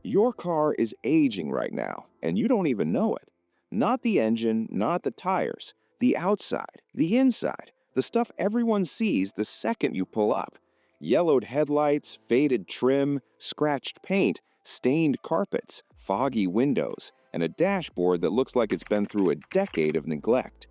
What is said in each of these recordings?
Your car is aging right now, and you don't even know it. Not the engine, not the tires, the outside, the inside, the stuff everyone sees the second you pull up. Yellowed headlights, faded trim, scratched paint, stained carpets, foggy windows, and a dashboard that looks like it's been through a decade of neglect.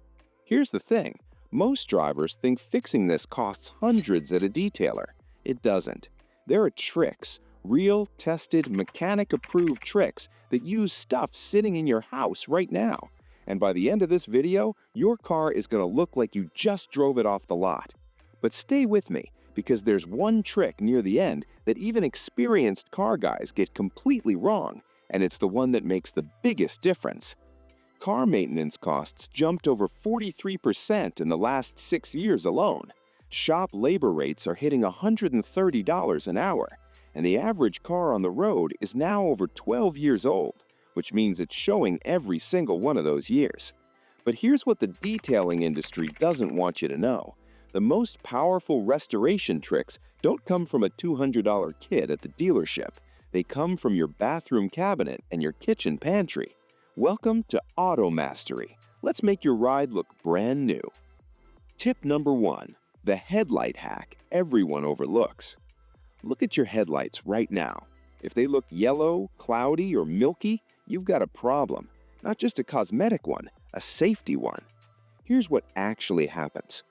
Here's the thing. Most drivers think fixing this costs hundreds at a detailer. It doesn't. There are tricks, real, tested, mechanic-approved tricks that use stuff sitting in your house right now. And by the end of this video, your car is going to look like you just drove it off the lot. But stay with me, because there's one trick near the end that even experienced car guys get completely wrong, and it's the one that makes the biggest difference. Car maintenance costs jumped over 43% in the last 6 years alone. Shop labor rates are hitting $130 an hour, and the average car on the road is now over 12 years old, which means it's showing every single one of those years. But here's what the detailing industry doesn't want you to know. The most powerful restoration tricks don't come from a $200 kit at the dealership. They come from your bathroom cabinet and your kitchen pantry. Welcome to Auto Mastery. Let's make your ride look brand new. Tip number 1. The headlight hack everyone overlooks. Look at your headlights right now. If they look yellow, cloudy, or milky, you've got a problem. Not just a cosmetic one, a safety one. Here's what actually happens.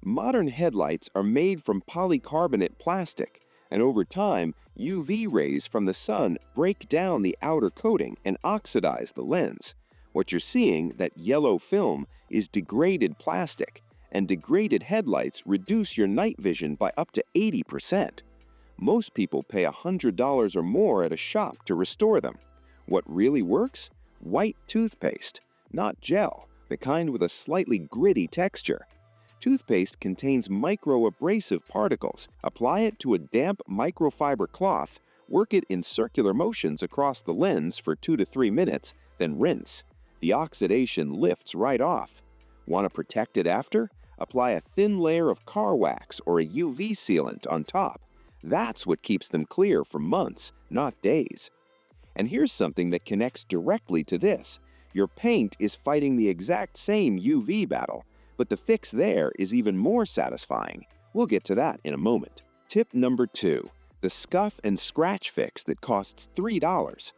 Modern headlights are made from polycarbonate plastic, and over time, UV rays from the sun break down the outer coating and oxidize the lens. What you're seeing, that yellow film, is degraded plastic, and degraded headlights reduce your night vision by up to 80%. Most people pay $100 or more at a shop to restore them. What really works? White toothpaste, not gel, the kind with a slightly gritty texture. Toothpaste contains micro-abrasive particles. Apply it to a damp microfiber cloth, work it in circular motions across the lens for 2 to 3 minutes, then rinse. The oxidation lifts right off. Want to protect it after? Apply a thin layer of car wax or a UV sealant on top. That's what keeps them clear for months, not days. And here's something that connects directly to this. Your paint is fighting the exact same UV battle, but the fix there is even more satisfying. We'll get to that in a moment. Tip number 2. The scuff and scratch fix that costs $3.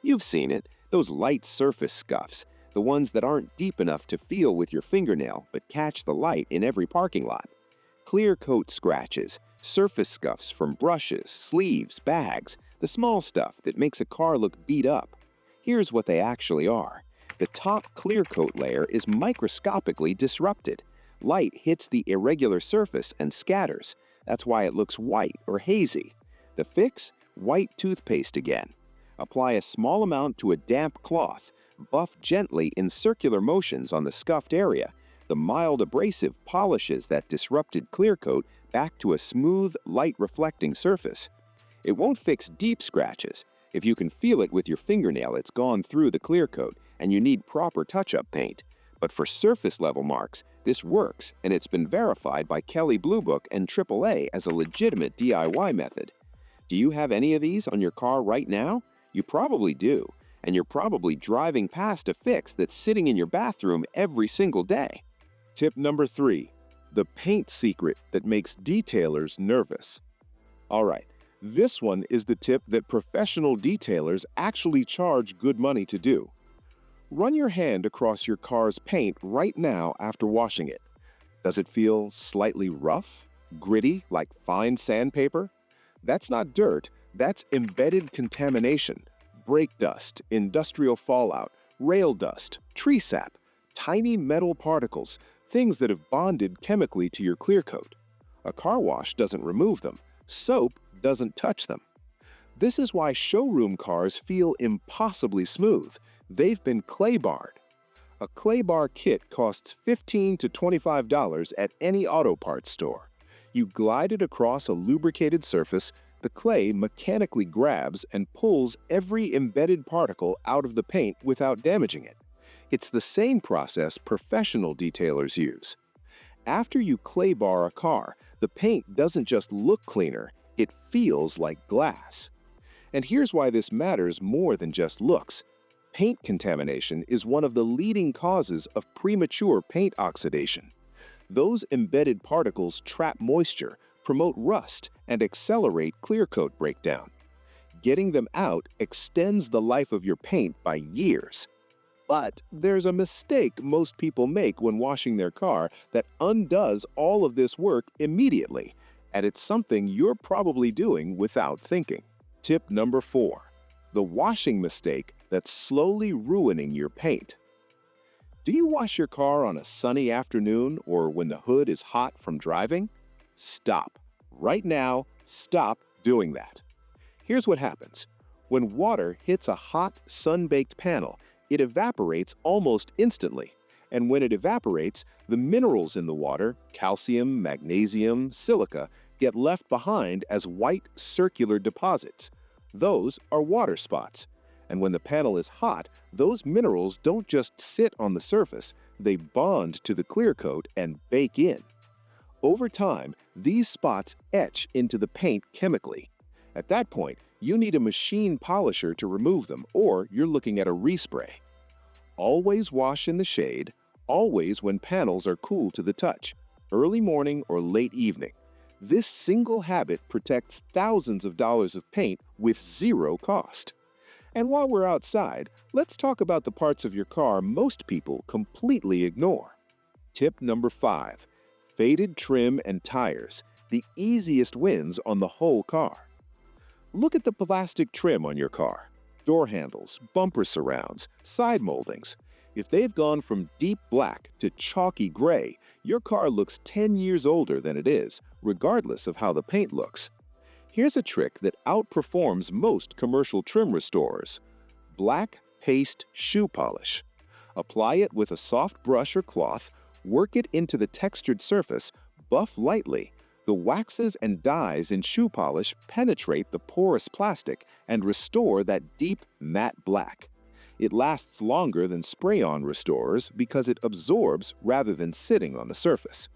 You've seen it, those light surface scuffs, the ones that aren't deep enough to feel with your fingernail but catch the light in every parking lot. Clear coat scratches, surface scuffs from brushes, sleeves, bags, the small stuff that makes a car look beat up. Here's what they actually are. The top clear coat layer is microscopically disrupted. Light hits the irregular surface and scatters. That's why it looks white or hazy. The fix? White toothpaste again. Apply a small amount to a damp cloth. Buff gently in circular motions on the scuffed area. The mild abrasive polishes that disrupted clear coat back to a smooth, light-reflecting surface. It won't fix deep scratches. If you can feel it with your fingernail, it's gone through the clear coat, and you need proper touch-up paint. But for surface-level marks, this works, and it's been verified by Kelley Blue Book and AAA as a legitimate DIY method. Do you have any of these on your car right now? You probably do, and you're probably driving past a fix that's sitting in your bathroom every single day. Tip number 3. The paint secret that makes detailers nervous. All right. This one is the tip that professional detailers actually charge good money to do. Run your hand across your car's paint right now after washing it. Does it feel slightly rough, gritty, like fine sandpaper? That's not dirt, that's embedded contamination, brake dust, industrial fallout, rail dust, tree sap, tiny metal particles, things that have bonded chemically to your clear coat. A car wash doesn't remove them. Soap doesn't touch them. This is why showroom cars feel impossibly smooth. They've been clay barred. A clay bar kit costs $15 to $25 at any auto parts store. You glide it across a lubricated surface, the clay mechanically grabs and pulls every embedded particle out of the paint without damaging it. It's the same process professional detailers use. After you clay bar a car, the paint doesn't just look cleaner, it feels like glass. And here's why this matters more than just looks. Paint contamination is one of the leading causes of premature paint oxidation. Those embedded particles trap moisture, promote rust, and accelerate clear coat breakdown. Getting them out extends the life of your paint by years. But there's a mistake most people make when washing their car that undoes all of this work immediately, and it's something you're probably doing without thinking. Tip number 4. The washing mistake that's slowly ruining your paint. Do you wash your car on a sunny afternoon or when the hood is hot from driving? Stop. Right now, stop doing that. Here's what happens. When water hits a hot, sun-baked panel, it evaporates almost instantly. And when it evaporates, the minerals in the water, calcium, magnesium, silica, get left behind as white, circular deposits. Those are water spots. And when the panel is hot, those minerals don't just sit on the surface, they bond to the clear coat and bake in. Over time, these spots etch into the paint chemically. At that point, you need a machine polisher to remove them, or you're looking at a respray. Always wash in the shade, always when panels are cool to the touch, early morning or late evening. This single habit protects thousands of dollars of paint with zero cost. And while we're outside, let's talk about the parts of your car most people completely ignore. Tip number 5. Faded trim and tires, the easiest wins on the whole car. Look at the plastic trim on your car. Door handles, bumper surrounds, side moldings. If they've gone from deep black to chalky gray, your car looks 10 years older than it is, regardless of how the paint looks. Here's a trick that outperforms most commercial trim restorers. Black paste shoe polish. Apply it with a soft brush or cloth, work it into the textured surface, buff lightly. The waxes and dyes in shoe polish penetrate the porous plastic and restore that deep, matte black. It lasts longer than spray-on restorers because it absorbs rather than sitting on the surface.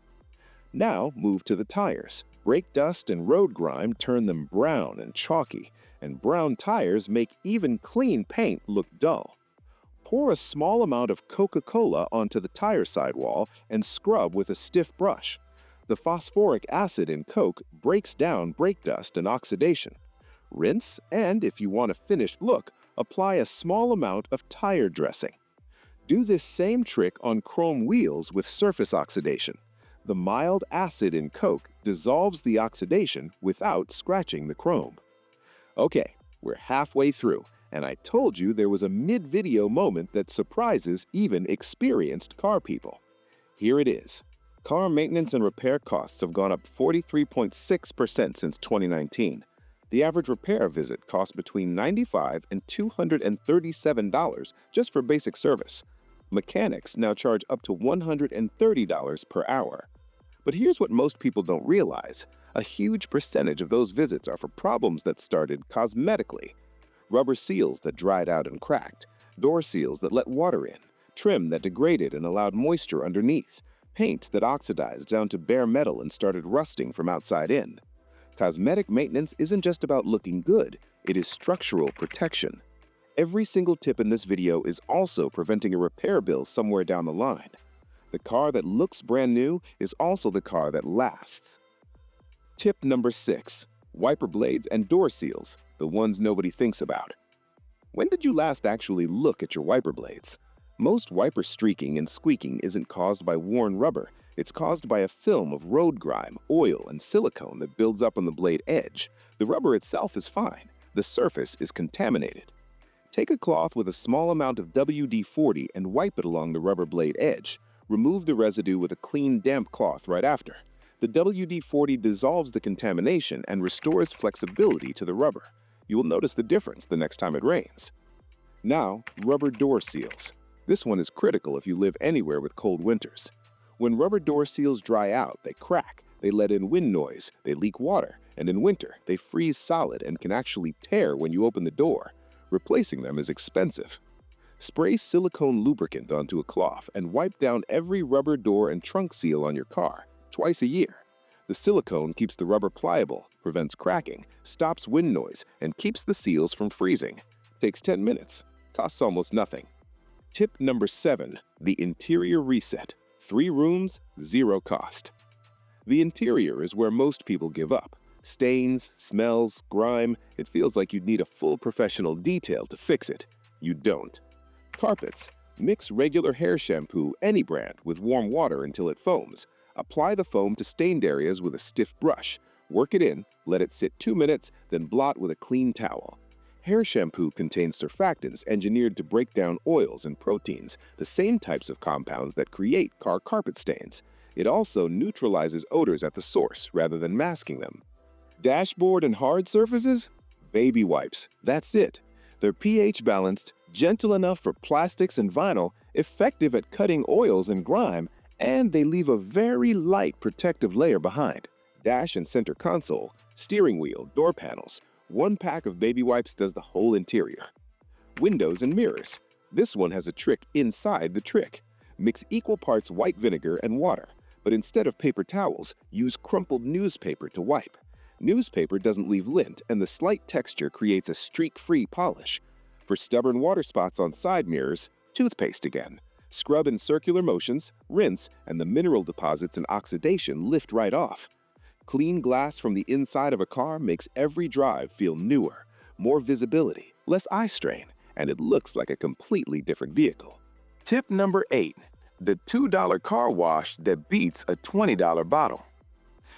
Now move to the tires. Brake dust and road grime turn them brown and chalky, and brown tires make even clean paint look dull. Pour a small amount of Coca-Cola onto the tire sidewall and scrub with a stiff brush. The phosphoric acid in Coke breaks down brake dust and oxidation. Rinse, and if you want a finished look, apply a small amount of tire dressing. Do this same trick on chrome wheels with surface oxidation. The mild acid in Coke dissolves the oxidation without scratching the chrome. Okay, we're halfway through, and I told you there was a mid-video moment that surprises even experienced car people. Here it is. Car maintenance and repair costs have gone up 43.6% since 2019. The average repair visit costs between $95 and $237 just for basic service. Mechanics now charge up to $130 per hour. But here's what most people don't realize. A huge percentage of those visits are for problems that started cosmetically. Rubber seals that dried out and cracked, door seals that let water in, trim that degraded and allowed moisture underneath, paint that oxidized down to bare metal and started rusting from outside in. Cosmetic maintenance isn't just about looking good, it is structural protection. Every single tip in this video is also preventing a repair bill somewhere down the line. The car that looks brand new is also the car that lasts. Tip number 6. Wiper blades and door seals, the ones nobody thinks about. When did you last actually look at your wiper blades? Most wiper streaking and squeaking isn't caused by worn rubber, it's caused by a film of road grime, oil, and silicone that builds up on the blade edge. The rubber itself is fine, the surface is contaminated. Take a cloth with a small amount of WD-40 and wipe it along the rubber blade edge. Remove the residue with a clean, damp cloth right after. The WD-40 dissolves the contamination and restores flexibility to the rubber. You will notice the difference the next time it rains. Now, rubber door seals. This one is critical if you live anywhere with cold winters. When rubber door seals dry out, they crack, they let in wind noise, they leak water, and in winter, they freeze solid and can actually tear when you open the door. Replacing them is expensive. Spray silicone lubricant onto a cloth and wipe down every rubber door and trunk seal on your car, twice a year. The silicone keeps the rubber pliable, prevents cracking, stops wind noise, and keeps the seals from freezing. Takes 10 minutes. Costs almost nothing. Tip number 7. The interior reset. 3 rooms, 0 cost. The interior is where most people give up. Stains, smells, grime, it feels like you'd need a full professional detail to fix it. You don't. Carpets. Mix regular hair shampoo, any brand, with warm water until it foams. Apply the foam to stained areas with a stiff brush. Work it in, let it sit 2 minutes, then blot with a clean towel. Hair shampoo contains surfactants engineered to break down oils and proteins, the same types of compounds that create car carpet stains. It also neutralizes odors at the source rather than masking them. Dashboard and hard surfaces? Baby wipes. That's it. They're pH balanced, gentle enough for plastics and vinyl, effective at cutting oils and grime, and they leave a very light protective layer behind. Dash and center console, steering wheel, door panels. 1 pack of baby wipes does the whole interior. Windows and mirrors. This one has a trick inside the trick. Mix equal parts white vinegar and water, but instead of paper towels, use crumpled newspaper to wipe. Newspaper doesn't leave lint, and the slight texture creates a streak-free polish. For stubborn water spots on side mirrors, toothpaste again. Scrub in circular motions, rinse, and the mineral deposits and oxidation lift right off. Clean glass from the inside of a car makes every drive feel newer, more visibility, less eye strain, and it looks like a completely different vehicle. Tip number 8. The $2 car wash that beats a $20 bottle.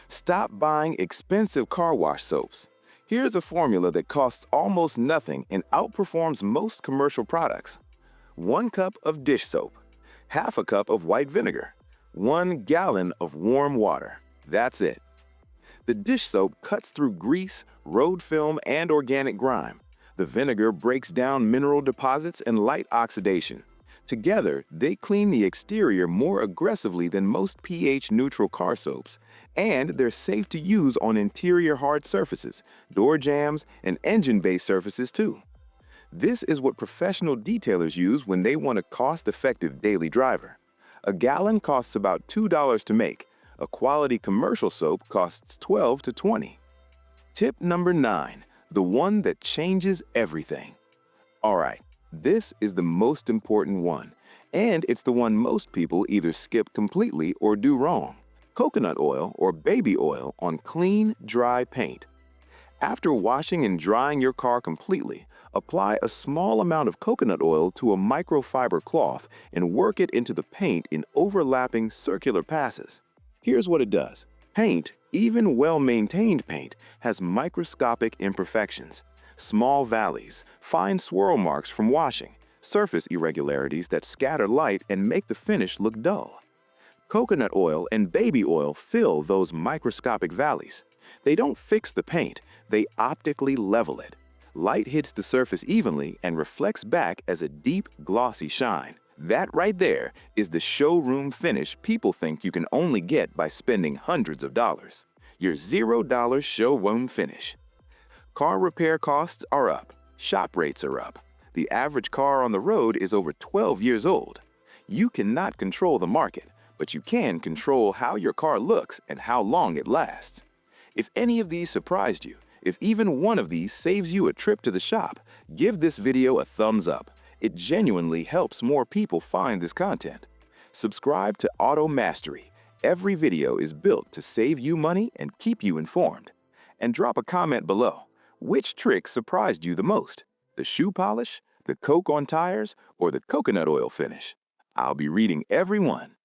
Stop buying expensive car wash soaps. Here's a formula that costs almost nothing and outperforms most commercial products. 1 cup of dish soap, half a cup of white vinegar, 1 gallon of warm water. That's it. The dish soap cuts through grease, road film, and organic grime. The vinegar breaks down mineral deposits and light oxidation. Together, they clean the exterior more aggressively than most pH-neutral car soaps, and they're safe to use on interior hard surfaces, door jambs, and engine-based surfaces too. This is what professional detailers use when they want a cost-effective daily driver. A gallon costs about $2 to make. A quality commercial soap costs $12 to $20. Tip number 9, the one that changes everything. All right, this is the most important one, and it's the one most people either skip completely or do wrong. Coconut oil or baby oil on clean, dry paint. After washing and drying your car completely, apply a small amount of coconut oil to a microfiber cloth and work it into the paint in overlapping circular passes. Here's what it does. Paint, even well-maintained paint, has microscopic imperfections, small valleys, fine swirl marks from washing, surface irregularities that scatter light and make the finish look dull. Coconut oil and baby oil fill those microscopic valleys. They don't fix the paint, they optically level it. Light hits the surface evenly and reflects back as a deep, glossy shine. That right there is the showroom finish people think you can only get by spending hundreds of dollars. Your $0 showroom finish. Car repair costs are up. Shop rates are up. The average car on the road is over 12 years old. You cannot control the market, but you can control how your car looks and how long it lasts. If any of these surprised you, if even one of these saves you a trip to the shop, give this video a thumbs up. It genuinely helps more people find this content. Subscribe to Auto Mastery. Every video is built to save you money and keep you informed. And drop a comment below. Which trick surprised you the most? The shoe polish, the Coke on tires, or the coconut oil finish? I'll be reading every one.